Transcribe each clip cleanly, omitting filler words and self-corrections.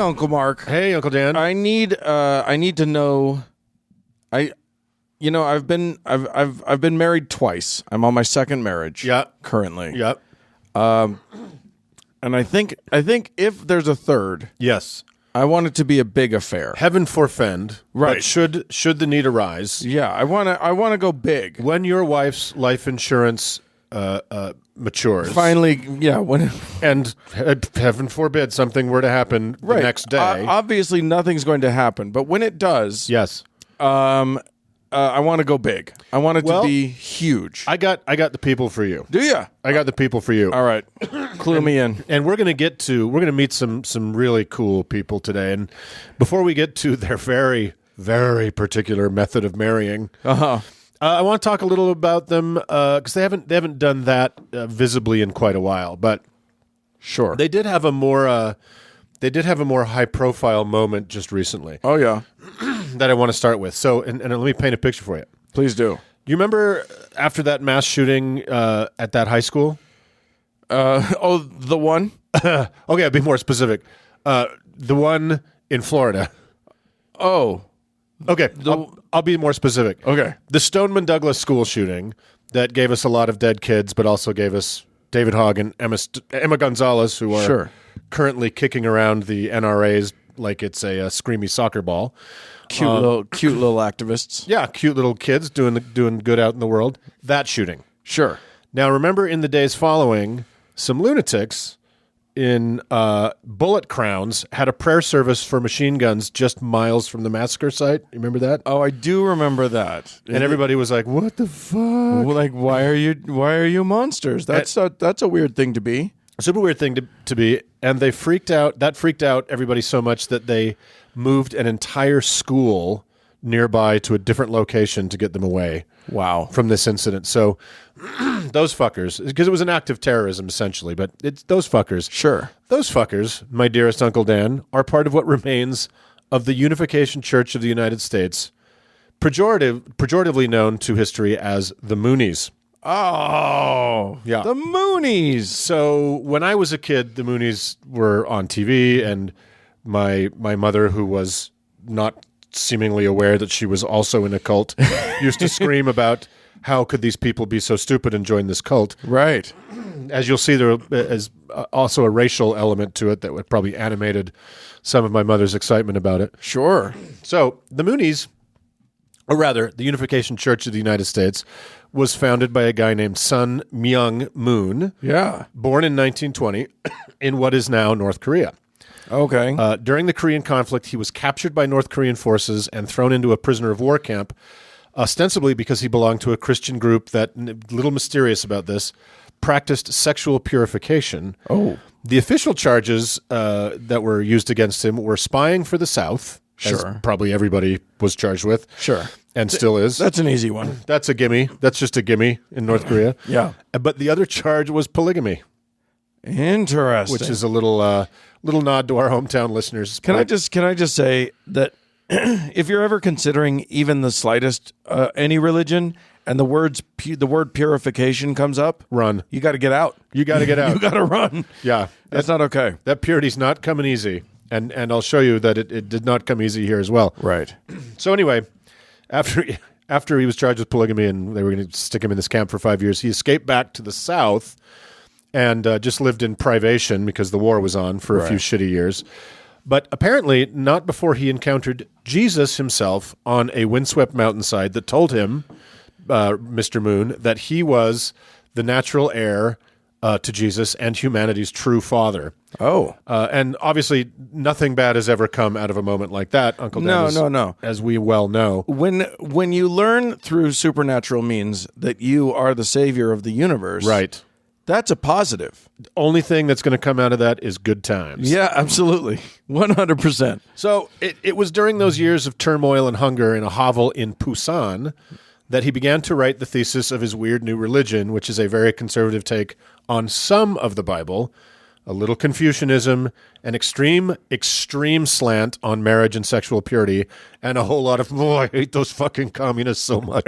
Uncle Mark. Hey, Uncle Dan. I need to know. I've been married twice. I'm on my second marriage. Yeah. Currently. Yep. And I think if there's a third, Yes. I want it to be a big affair. Heaven forfend. Right. But should the need arise, Yeah, I want to go big. when your wife's life insurance matures, Finally, yeah. When and heaven forbid something were to happen the next day. obviously nothing's going to happen, but when it does, yes. I want to go big. I want it to be huge. I got the people for you. Do ya? I got the people for you. All right, clue me in. And we're gonna meet some really cool people today. And before we get to their very, very particular method of marrying, I want to talk a little about them because they haven't done that visibly in quite a while. But Sure. they did have a more high profile moment just recently Oh yeah. that I want to start with. So and let me paint a picture for you. Please do. You remember after that mass shooting at that high school? The one. Okay, I'll be more specific. The one in Florida. Oh. Okay, I'll be more specific. Okay. The Stoneman Douglas school shooting that gave us a lot of dead kids, but also gave us David Hogg and Emma Gonzalez, who are currently kicking around the NRAs like it's a screamy soccer ball. Cute little activists. Yeah, cute little kids doing good out in the world. That shooting. Sure. Now, remember in the days following, some lunatics in bullet crowns had a prayer service for machine guns just miles from the massacre site. You remember that? Oh, I do remember that. And everybody was like, "What the fuck? Like, why are you monsters? That's a weird thing to be. Super weird thing to be." And they freaked out. That freaked out everybody so much that they moved an entire school nearby to a different location to get them away. Wow. From this incident. So those fuckers, because it was an act of terrorism essentially, but it's those fuckers. Sure. Those fuckers, my dearest Uncle Dan, are part of what remains of the Unification Church of the United States, pejoratively known to history as the Moonies. Oh, yeah. The Moonies. So when I was a kid, the Moonies were on TV, and my mother, who was not seemingly aware that she was also in a cult, used to scream about how could these people be so stupid and join this cult. Right. As you'll see, there is also a racial element to it that would probably animated some of my mother's excitement about it. Sure. So the Moonies, or rather, the Unification Church of the United States, was founded by a guy named Sun Myung Moon, born in 1920 in what is now North Korea. Okay. During the Korean conflict, he was captured by North Korean forces and thrown into a prisoner of war camp, ostensibly because he belonged to a Christian group that, a little mysterious about this, practiced sexual purification. Oh. The official charges that were used against him were spying for the South, as probably everybody was charged with. Sure. And still is. That's an easy one. That's a gimme. That's just a gimme in North Korea. Yeah. But the other charge was polygamy. Interesting. Which is a little nod to our hometown listeners. Can I just say that if you're ever considering even the slightest any religion and the word purification comes up, run. You got to get out. You got to get out. You got to run. Yeah, that's not okay. That purity's not coming easy, and I'll show you that it did not come easy here as well. Right. So anyway, after he was charged with polygamy and they were going to stick him in this camp for 5 years, he escaped back to the South and just lived in privation because the war was on for a few shitty years. But apparently not before he encountered Jesus himself on a windswept mountainside that told him, Mr. Moon, that he was the natural heir to Jesus and humanity's true father. Oh. And obviously nothing bad has ever come out of a moment like that, Uncle Dan. No. As we well know. When you learn through supernatural means that you are the savior of the universe. Right. That's a positive. The only thing that's going to come out of that is good times. Yeah, absolutely. 100%. So it was during those years of turmoil and hunger in a hovel in Busan that he began to write the thesis of his weird new religion, which is a very conservative take on some of the Bible, a little Confucianism, an extreme slant on marriage and sexual purity, and a whole lot of, I hate those fucking communists so much.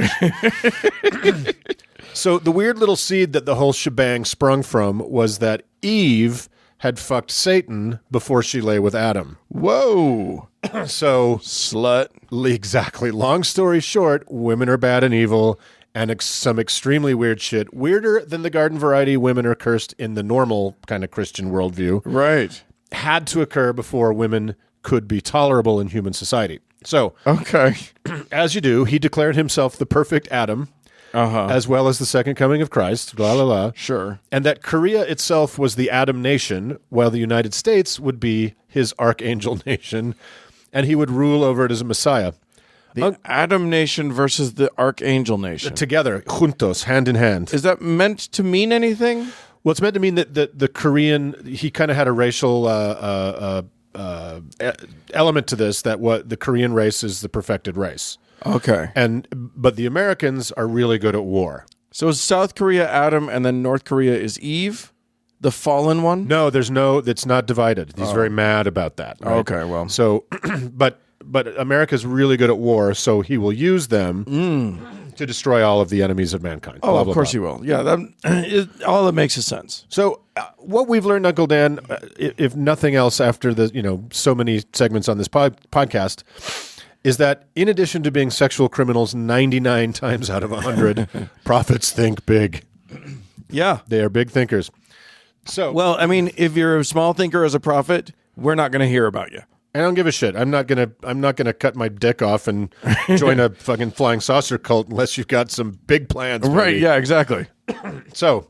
So the weird little seed that the whole shebang sprung from was that Eve had fucked Satan before she lay with Adam. Whoa. So, Slut. exactly. Long story short, women are bad and evil, and some extremely weird shit. Weirder than the garden variety women are cursed in the normal kind of Christian worldview. Right. Had to occur before women could be tolerable in human society. So, Okay. as you do, he declared himself the perfect Adam, as well as the second coming of Christ, blah, blah, blah. Sure. And that Korea itself was the Adam nation, while the United States would be his archangel nation, and he would rule over it as a Messiah. The Adam nation versus the Archangel nation. Together, juntos, hand in hand. Is that meant to mean anything? Well, it's meant to mean that the Korean, he kind of had a racial element to this, that what the Korean race is the perfected race. Okay. But the Americans are really good at war. So is South Korea Adam and then North Korea is Eve, the fallen one? No, it's not divided. He's very mad about that. Right? Okay, well. So, but America's really good at war, so he will use them to destroy all of the enemies of mankind. Oh, blah, of blah, course blah. he will. Yeah, all that makes sense. So, what we've learned, Uncle Dan, if nothing else, after the so many segments on this podcast, is that in addition to being sexual criminals 99 times out of 100, prophets think big. Yeah. They are big thinkers. So, Well, I mean, if you're a small thinker as a prophet, we're not going to hear about you. I don't give a shit. I'm not gonna cut my dick off and join a fucking flying saucer cult unless you've got some big plans. Right, baby. yeah, exactly. So,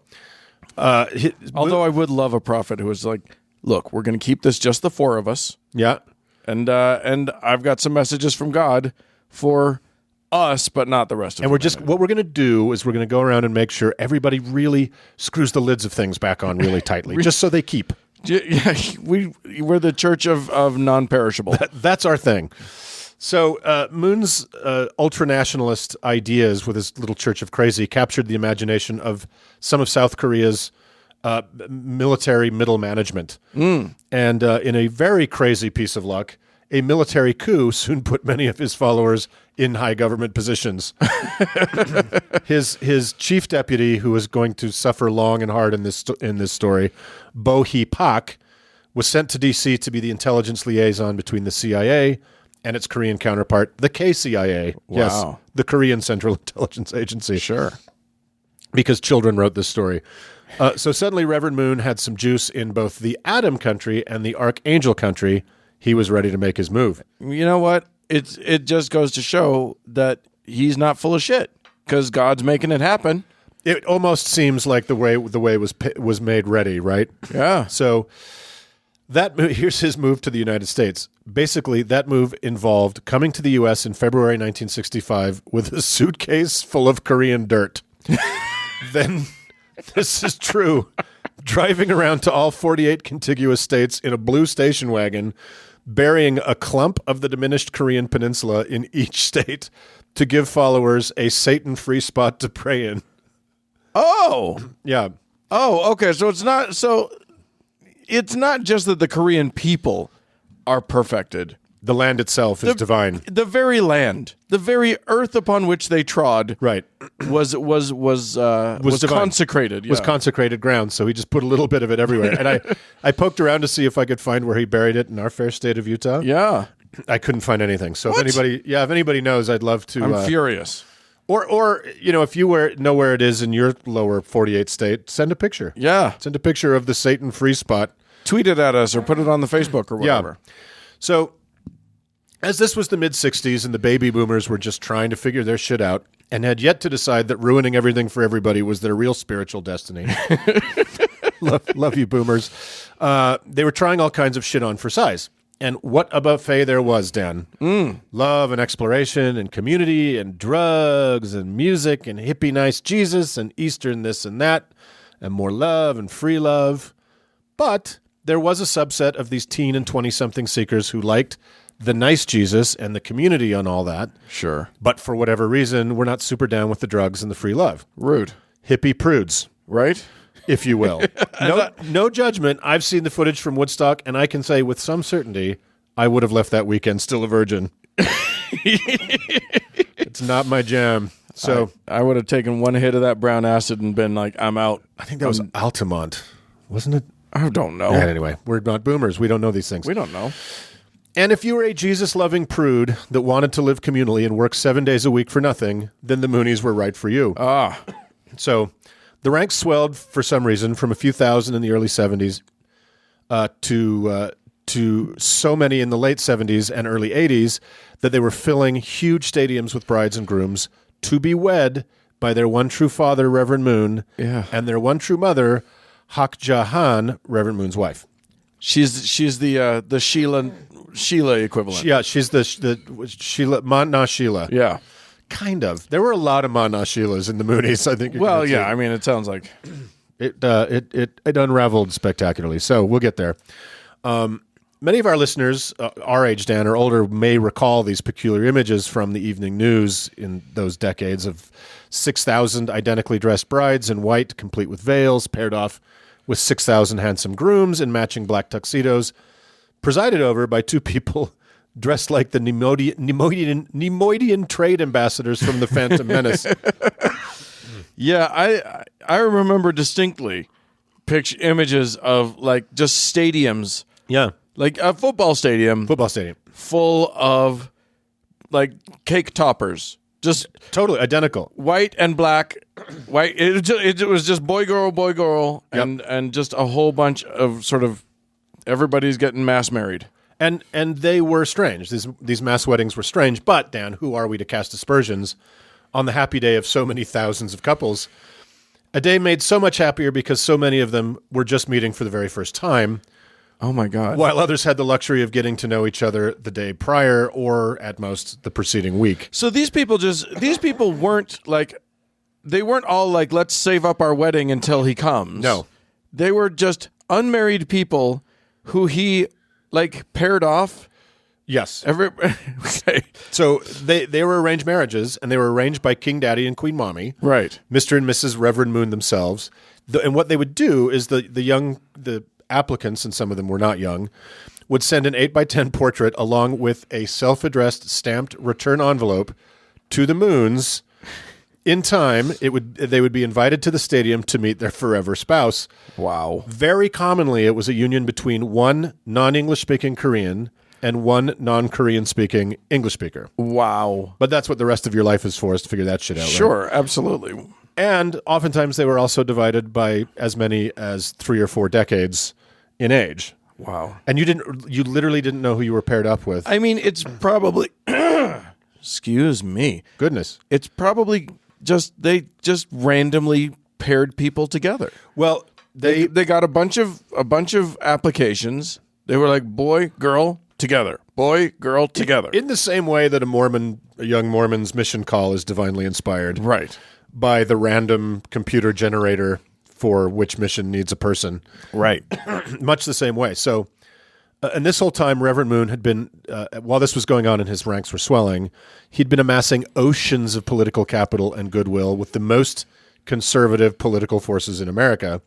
Although I would love a prophet who was like, look, we're going to keep this just the four of us. yeah. And I've got some messages from God for us, but not the rest of And what we're going to do is we're going to go around and make sure everybody really screws the lids of things back on really tightly, just so they keep. Yeah, we're the church of non-perishable. That's our thing. So Moon's ultranationalist ideas with his little Church of Crazy captured the imagination of some of South Korea's military middle management. And in a very crazy piece of luck, a military coup soon put many of his followers in high government positions. His chief deputy, who was going to suffer long and hard in this story, Bo Hee Pak, was sent to D.C. to be the intelligence liaison between the CIA and its Korean counterpart, the KCIA. Wow. Yes, the Korean Central Intelligence Agency. Sure. Because children wrote this story. So suddenly Reverend Moon had some juice in both the Adam country and the Archangel country. He was ready to make his move. You know what? It just goes to show that he's not full of shit because God's making it happen. It almost seems like the way was made ready, right? Yeah. So here's his move to the United States. Basically, that move involved coming to the U.S. in February 1965 with a suitcase full of Korean dirt. Then, this is true, driving around to all 48 contiguous states in a blue station wagon, burying a clump of the diminished Korean peninsula in each state to give followers a Satan-free spot to pray in. Oh. Yeah. Oh, okay. So it's not just that the Korean people are perfected. The land itself is divine. The very land, the very earth upon which they trod, Right. was divine. consecrated. Was yeah. consecrated ground, so he just put a little bit of it everywhere. And I poked around to see if I could find where he buried it in our fair state of Utah. Yeah. I couldn't find anything. So What? if anybody knows, I'd love to. I'm furious. Or if you know where it is in your lower 48 state, send a picture. Yeah. Send a picture of the Satan free spot. Tweet it at us or put it on the Facebook or whatever. Yeah. So, as this was the mid-'60s and the baby boomers were just trying to figure their shit out and had yet to decide that ruining everything for everybody was their real spiritual destiny. love you, boomers. They were trying all kinds of shit on for size. And what a buffet there was, Dan. Love and exploration and community and drugs and music and hippie nice Jesus and Eastern this and that and more love and free love. But there was a subset of these teen and 20-something seekers who liked the nice Jesus and the community on all that. Sure. But for whatever reason, we're not super down with the drugs and the free love. Rude. Hippie prudes, Right? if you will. No judgment. I've seen the footage from Woodstock, and I can say with some certainty, I would have left that weekend still a virgin. It's not my jam. So I would have taken one hit of that brown acid and been like, I'm out. I think that was Altamont, wasn't it? I don't know. And anyway, we're not boomers. We don't know these things. We don't know. And if you were a Jesus-loving prude that wanted to live communally and work 7 days a week for nothing, then the Moonies were right for you. So the ranks swelled for some reason from a few thousand in the early 70s to so many in the late 70s and early 80s that they were filling huge stadiums with brides and grooms to be wed by their one true father, Reverend Moon, and their one true mother, Hak Jahan, Reverend Moon's wife. She's the Sheila equivalent. Yeah, she's the Sheila, Mana Sheila. Yeah. Kind of. There were a lot of Mana Sheilas in the Moonies, I think. Well, yeah, I mean, it sounds like... It unraveled spectacularly, so we'll get there. Many of our listeners, our age, Dan, or older, may recall these peculiar images from the evening news in those decades of 6,000 identically dressed brides in white, complete with veils, paired off with 6,000 handsome grooms in matching black tuxedos, presided over by two people dressed like the Nemoidian trade ambassadors from the Phantom Menace. Yeah, I remember distinctly picture images of like just stadiums. Yeah. Like a football stadium full of like cake toppers. Just totally identical. White and black. White. It was just boy, girl, and just a whole bunch of sort of everybody's getting mass married. And they were strange. These mass weddings were strange. But, Dan, who are we to cast aspersions on the happy day of so many thousands of couples? A day made so much happier because so many of them were just meeting for the very first time. Oh, my God. While others had the luxury of getting to know each other the day prior or, at most, the preceding week. So these people weren't like, they weren't all like, let's save up our wedding until he comes. No. They were just unmarried people who he, like, paired off. Yes. Okay. So they were arranged marriages, and they were arranged by King Daddy and Queen Mommy. Right. Mr. and Mrs. Reverend Moon themselves. And what they would do is the applicants, and some of them were not young, would send an 8x10 portrait along with a self-addressed stamped return envelope to the Moons. In time, they would be invited to the stadium to meet their forever spouse. Wow. Very commonly, it was a union between one non-English speaking Korean and one non-Korean speaking English speaker. Wow. But that's what the rest of your life is for, is to figure that shit out. Sure, right? absolutely. And oftentimes they were also divided by as many as 3 or 4 decades in age. Wow. And you literally didn't know who you were paired up with. I mean, it's probably excuse me. Goodness. It's probably they just randomly paired people together. Well, they got a bunch of applications. They were like boy, girl, together. Boy, girl, together. In the same way that a young Mormon's mission call is divinely inspired. Right. By the random computer generator for which mission needs a person. Right. Much the same way. So, and this whole time, Reverend Moon had been, while this was going on and his ranks were swelling, he'd been amassing oceans of political capital and goodwill with the most conservative political forces in America.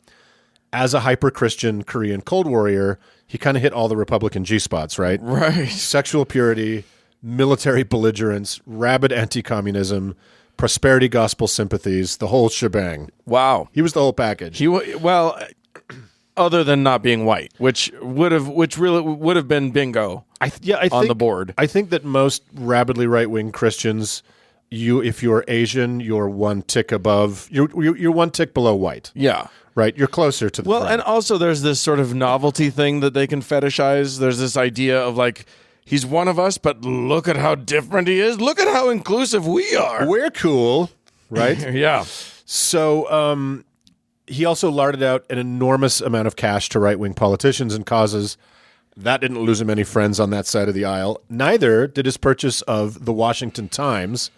As a hyper-Christian Korean Cold Warrior, he kind of hit all the Republican G-spots, right? Right. Sexual purity, military belligerence, rabid anti-communism, prosperity gospel sympathies, the whole shebang. Wow. He was the whole package. Well, other than not being white, which really would have been bingo on the board. I think that most rabidly right-wing Christians, if you're Asian, you're one tick above, you're one tick below white. Yeah. Right? You're closer to the front. And also there's this sort of novelty thing that they can fetishize. There's this idea of like, he's one of us, but look at how different he is. Look at how inclusive we are. We're cool, right? Yeah. So he also larded out an enormous amount of cash to right-wing politicians and causes. That didn't lose him any friends on that side of the aisle. Neither did his purchase of the Washington Times,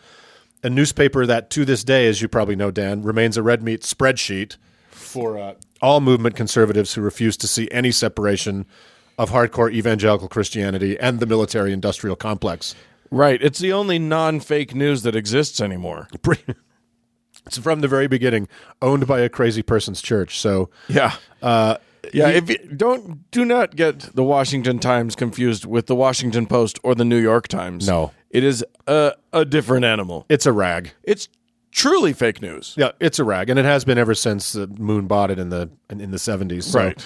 a newspaper that to this day, as you probably know, Dan, remains a red meat spreadsheet for all movement conservatives who refuse to see any separation of hardcore evangelical Christianity and the military-industrial complex. Right. It's the only non-fake news that exists anymore. It's from the very beginning owned by a crazy person's church. So yeah. If you do not get the Washington Times confused with the Washington Post or the New York Times. No. It is a different animal. It's a rag. It's truly fake news. Yeah, it's a rag, and it has been ever since Moon bought it in the 70s. So. Right.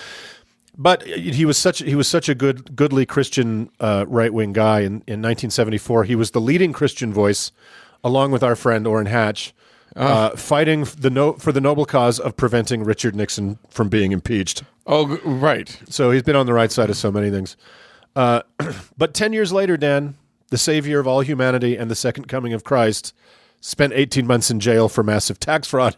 But he was such a goodly Christian right wing guy. In 1974, he was the leading Christian voice, along with our friend Orrin Hatch, fighting for the noble cause of preventing Richard Nixon from being impeached. Oh, right. So he's been on the right side of so many things. But 10 years later, Dan, the savior of all humanity and the second coming of Christ, spent 18 months in jail for massive tax fraud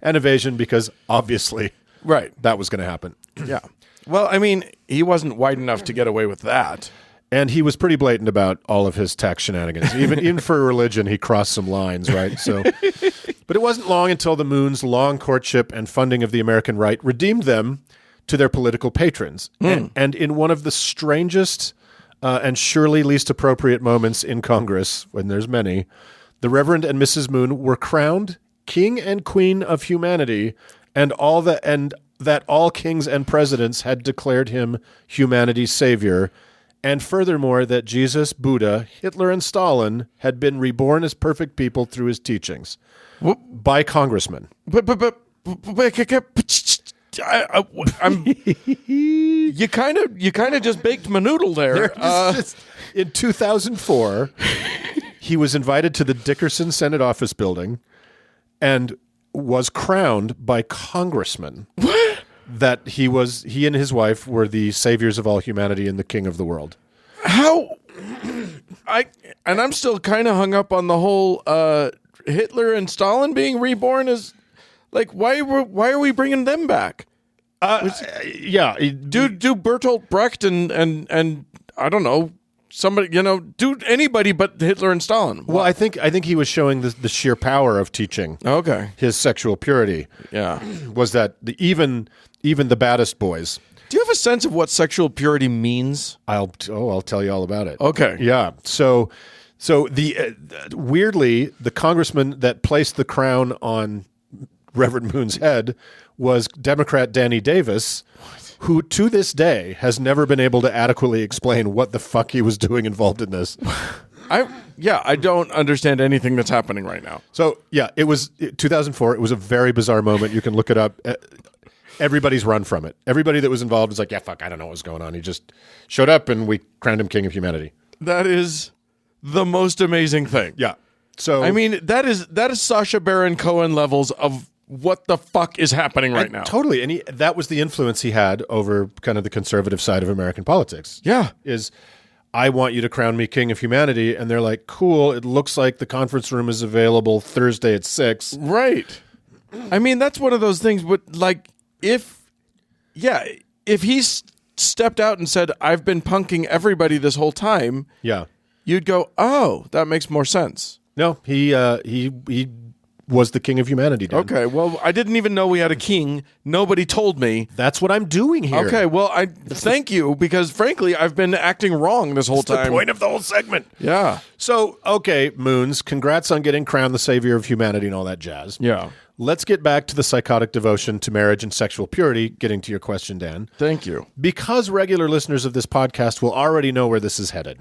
and evasion because obviously that was going to happen. Yeah. Well, I mean, he wasn't white enough to get away with that. And he was pretty blatant about all of his tax shenanigans. Even for religion, he crossed some lines, right? So, but it wasn't long until the Moons' long courtship and funding of the American right redeemed them to their political patrons. And in one of the strangest and surely least appropriate moments in Congress, when there's many, the Reverend and Mrs. Moon were crowned King and Queen of Humanity, and that all kings and presidents had declared him humanity's savior, and furthermore that Jesus, Buddha, Hitler, and Stalin had been reborn as perfect people through his teachings by congressmen. You kind of just baked Manoodle there. In 2004, he was invited to the Dickerson Senate office building and was crowned by congressmen. What? That he and his wife were the saviors of all humanity and the king of the world. How? I'm still kind of hung up on the whole Hitler and Stalin being reborn as like why are we bringing them back? Yeah, do Bertolt Brecht and I don't know, somebody, do anybody but Hitler and Stalin. Well, I think he was showing the sheer power of teaching. Okay, his sexual purity. Yeah, was that even the baddest boys. Do you have a sense of what sexual purity means? I'll tell you all about it. Okay, yeah. So the weirdly, the congressman that placed the crown on Reverend Moon's head was Democrat Danny Davis, who to this day has never been able to adequately explain what the fuck he was doing involved in this. I don't understand anything that's happening right now. So yeah, it was 2004. It was a very bizarre moment. You can look it up. Everybody's run from it. Everybody that was involved was like, yeah, fuck, I don't know what was going on. He just showed up and we crowned him king of humanity. That is the most amazing thing. Yeah. So I mean, that is Sacha Baron Cohen levels of what the fuck is happening right now. Totally. And that was the influence he had over kind of the conservative side of American politics. Yeah. Is I want you to crown me king of humanity. And they're like, cool. It looks like the conference room is available Thursday at 6. Right. I mean, that's one of those things, but like if he stepped out and said, I've been punking everybody this whole time. Yeah. You'd go, oh, that makes more sense. No, he was the king of humanity, Dan. Okay, well, I didn't even know we had a king. Nobody told me. That's what I'm doing here. Okay, well, I thank you, because frankly, I've been acting wrong this whole time. That's the point of the whole segment. Yeah. So, okay, Moons, congrats on getting crowned the savior of humanity and all that jazz. Yeah. Let's get back to the psychotic devotion to marriage and sexual purity, getting to your question, Dan. Thank you. Because regular listeners of this podcast will already know where this is headed.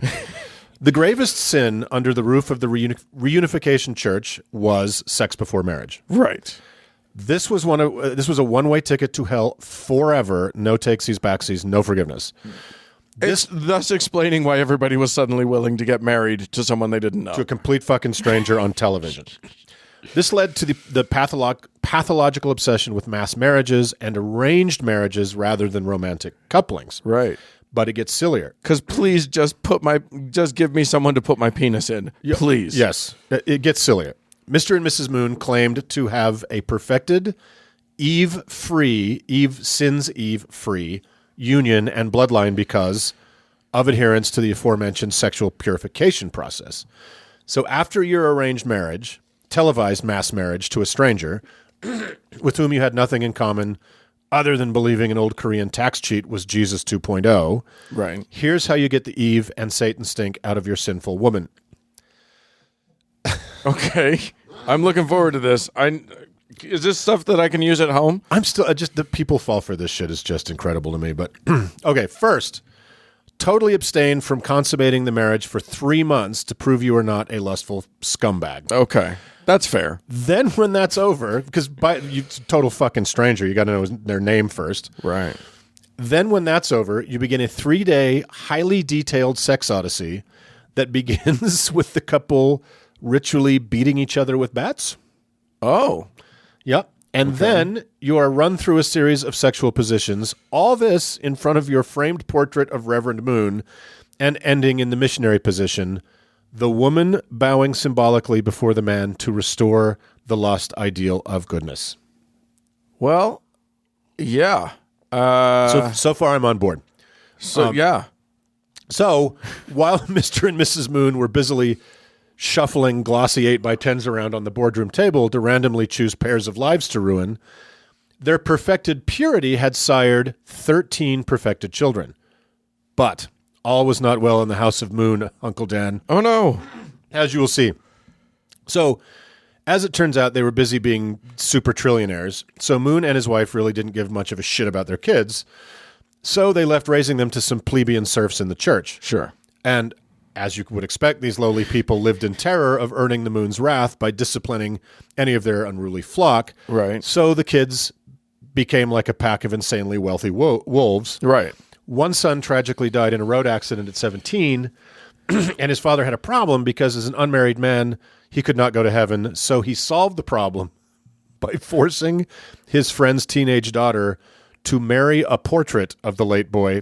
The gravest sin under the roof of the reunification church was sex before marriage. Right. This was a one-way ticket to hell forever. No takesies, backsies, no forgiveness. It's thus explaining why everybody was suddenly willing to get married to someone they didn't know. To a complete fucking stranger on television. This led to the pathological obsession with mass marriages and arranged marriages rather than romantic couplings. Right. But it gets sillier. Because please just give me someone to put my penis in. Please. Yes. It gets sillier. Mr. and Mrs. Moon claimed to have a perfected, Eve-free union and bloodline because of adherence to the aforementioned sexual purification process. So after your arranged marriage, televised mass marriage to a stranger with whom you had nothing in common other than believing an old Korean tax cheat was Jesus 2.0. Right. Here's how you get the Eve and Satan stink out of your sinful woman. Okay. I'm looking forward to this. Is this stuff that I can use at home? I'm still the people fall for this shit is just incredible to me. But okay, first, totally abstain from consummating the marriage for 3 months to prove you are not a lustful scumbag. Okay. That's fair. Then when that's over, because you total fucking stranger, you got to know their name first. Right. Then when that's over, you begin a 3-day, highly detailed sex odyssey that begins with the couple ritually beating each other with bats. Oh. Yep. And then you are run through a series of sexual positions, all this in front of your framed portrait of Reverend Moon, and ending in the missionary position, the woman bowing symbolically before the man to restore the lost ideal of goodness. Well, yeah. So far I'm on board. Yeah. So while Mr. and Mrs. Moon were busily shuffling glossy 8x10s around on the boardroom table to randomly choose pairs of lives to ruin, their perfected purity had sired 13 perfected children. But all was not well in the house of Moon, Uncle Dan. Oh, no. As you will see. So, as it turns out, they were busy being super trillionaires, so Moon and his wife really didn't give much of a shit about their kids, so they left raising them to some plebeian serfs in the church. Sure. And as you would expect, these lowly people lived in terror of earning the Moon's wrath by disciplining any of their unruly flock. Right. So the kids became like a pack of insanely wealthy wolves. Right. One son tragically died in a road accident at 17, and his father had a problem because as an unmarried man, he could not go to heaven. So he solved the problem by forcing his friend's teenage daughter to marry a portrait of the late boy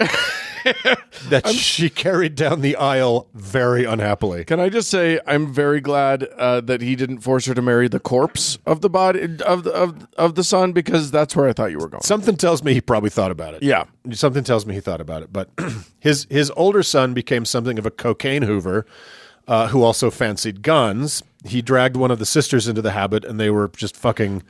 that she carried down the aisle very unhappily. Can I just say I'm very glad that he didn't force her to marry the corpse of the body of the son, because that's where I thought you were going. Something tells me he probably thought about it. Yeah. Something tells me he thought about it. But his older son became something of a cocaine hoover who also fancied guns. He dragged one of the sisters into the habit, and they were just fucking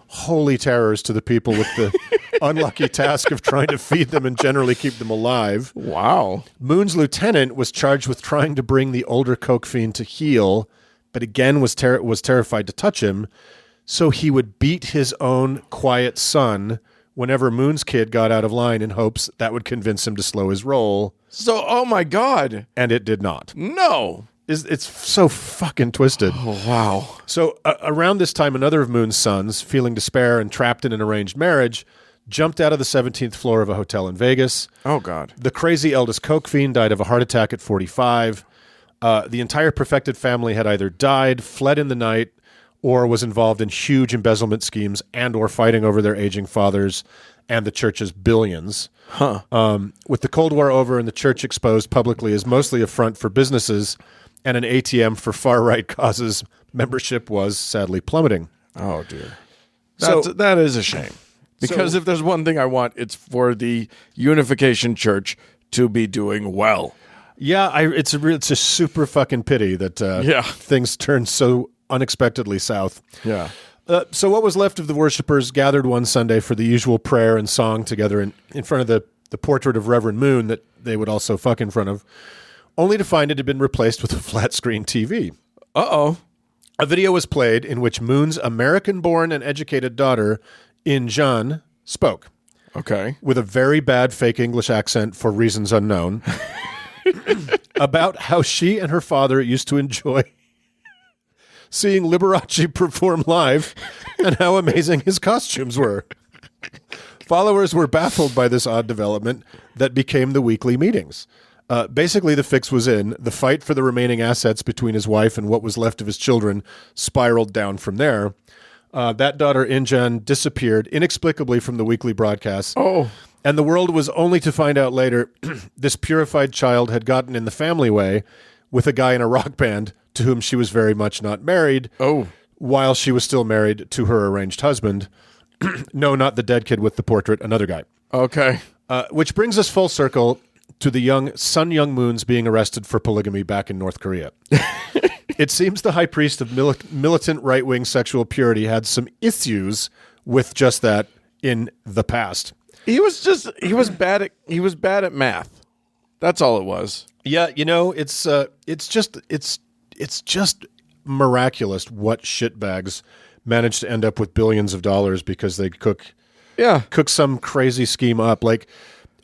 holy terrors to the people with the unlucky task of trying to feed them and generally keep them alive. Wow. Moon's lieutenant was charged with trying to bring the older coke fiend to heel, but again was terrified to touch him, so he would beat his own quiet son whenever Moon's kid got out of line in hopes that would convince him to slow his roll. So, oh my God. And it did not. No. It's so fucking twisted. Oh, wow. So around this time, another of Moon's sons, feeling despair and trapped in an arranged marriage, jumped out of the 17th floor of a hotel in Vegas. Oh, God. The crazy eldest coke fiend died of a heart attack at 45. The entire perfected family had either died, fled in the night, or was involved in huge embezzlement schemes and or fighting over their aging fathers and the church's billions. Huh. With the Cold War over and the church exposed publicly as mostly a front for businesses and an ATM for far-right causes, membership was sadly plummeting. Oh, dear. So That is a shame. Because if there's one thing I want, it's for the Unification Church to be doing well. yeah, it's a super fucking pity that things turned so unexpectedly south. Yeah. So what was left of the worshipers gathered one Sunday for the usual prayer and song together in front of the portrait of Reverend Moon that they would also fuck in front of, only to find it had been replaced with a flat-screen TV. Uh-oh. A video was played in which Moon's American-born and educated daughter, Injan, spoke. Okay. With a very bad fake English accent for reasons unknown, about how she and her father used to enjoy seeing Liberace perform live and how amazing his costumes were. Followers were baffled by this odd development that became the weekly meetings. Basically, the fix was in. The fight for the remaining assets between his wife and what was left of his children spiraled down from there. That daughter, Injan, disappeared inexplicably from the weekly broadcasts. Oh. And the world was only to find out later this purified child had gotten in the family way with a guy in a rock band to whom she was very much not married. Oh. While she was still married to her arranged husband. No, not the dead kid with the portrait, another guy. Okay. Which brings us full circle to the Sun Myung Moons being arrested for polygamy back in North Korea. It seems the high priest of militant right-wing sexual purity had some issues with just that in the past. He was bad at math. That's all it was. Yeah, it's just miraculous what shitbags manage to end up with billions of dollars because they cook some crazy scheme up. Like,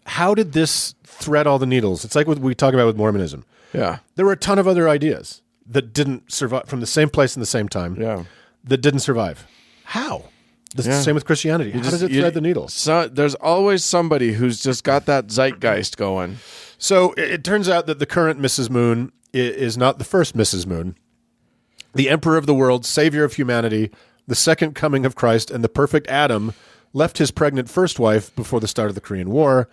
how did this thread all the needles? It's like what we talk about with Mormonism. Yeah. There were a ton of other ideas that didn't survive from the same place in the same time. Yeah. That didn't survive. How? The same with Christianity. How does it thread the needle? So, there's always somebody who's just got that zeitgeist going. So it turns out that the current Mrs. Moon is not the first Mrs. Moon. The Emperor of the world, savior of humanity, the second coming of Christ, and the perfect Adam left his pregnant first wife before the start of the Korean War.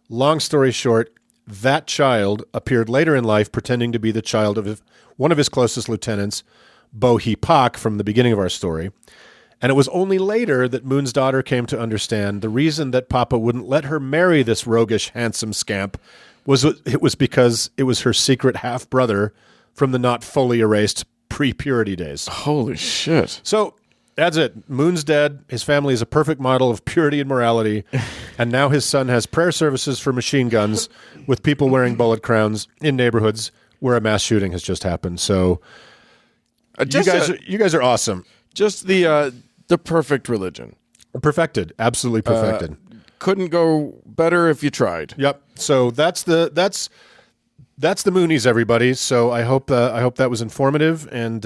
Long story short, that child appeared later in life pretending to be the child of one of his closest lieutenants, Bo Hee Pak, from the beginning of our story. And it was only later that Moon's daughter came to understand the reason that Papa wouldn't let her marry this roguish, handsome scamp was because it was her secret half-brother from the not fully erased pre-purity days. Holy shit. So that's it. Moon's dead. His family is a perfect model of purity and morality. And now his son has prayer services for machine guns with people wearing bullet crowns in neighborhoods where a mass shooting has just happened. So you guys are awesome. Just the perfect religion. Perfected. Absolutely perfected. Couldn't go better if you tried. Yep. So that's the Moonies, everybody. So I hope that was informative. And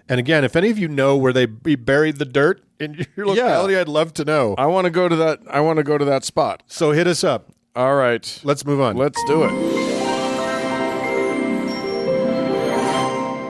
again, if any of you know where they buried the dirt in your locality, I'd love to know. I want to go to that. I want to go to that spot. So hit us up. All right. Let's move on. Let's do it.